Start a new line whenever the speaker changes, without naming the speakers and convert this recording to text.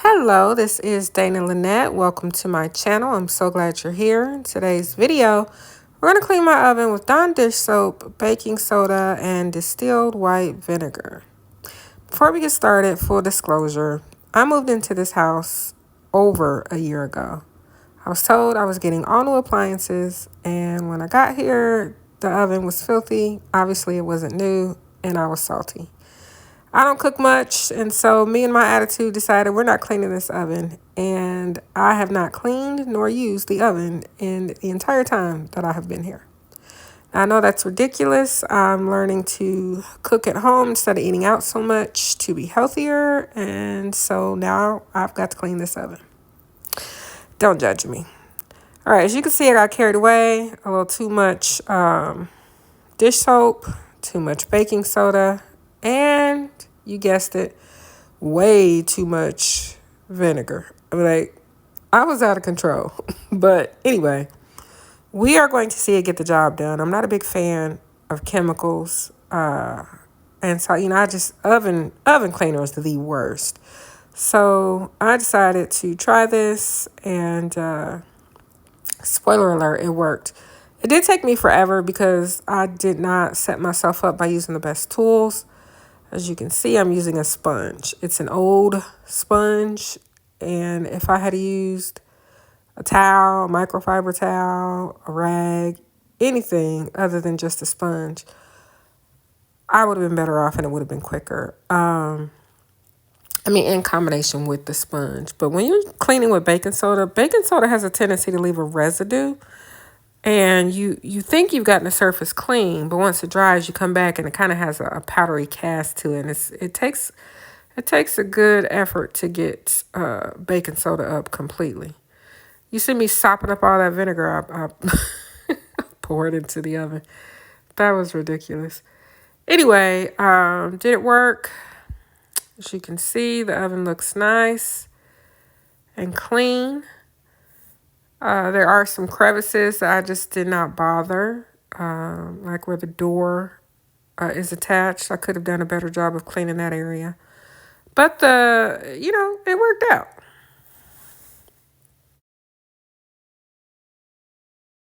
Hello, this is Dana Lynette. Welcome to my channel. I'm so glad you're here. In today's video, we're going to clean my oven with Dawn dish soap, baking soda, and distilled white vinegar. Before we get started, full disclosure, I moved into this house over a year ago. I was told I was getting all new appliances, and when I got here, the oven was filthy. Obviously, it wasn't new, and I was salty. I don't cook much, and so me and my attitude decided we're not cleaning this oven, and I have not cleaned nor used the oven in the entire time that I have been here. I know that's ridiculous. I'm learning to cook at home instead of eating out so much to be healthier, and so now I've got to clean this oven. Don't judge me. All right, as you can see, I got carried away. A little too much dish soap, too much baking soda, and you guessed it, way too much vinegar. I was out of control. But anyway, we are going to see it get the job done. I'm not a big fan of chemicals. And so, I just, oven cleaner is the worst. So I decided to try this, and spoiler alert, it worked. It did take me forever because I did not set myself up by using the best tools. As you can see, I'm using a sponge. It's an old sponge, and if I had used a towel, a microfiber towel, a rag, anything other than just a sponge, I would have been better off and it would have been quicker. In combination with the sponge. But when you're cleaning with baking soda has a tendency to leave a residue. And you think you've gotten the surface clean, but once it dries, you come back and it kind of has a powdery cast to it. And it takes a good effort to get baking soda up completely. You see me sopping up all that vinegar I poured into the oven. That was ridiculous. Anyway, did it work? As you can see, the oven looks nice and clean. There are some crevices that I just did not bother, like where the door is attached. I could have done a better job of cleaning that area. But it worked out.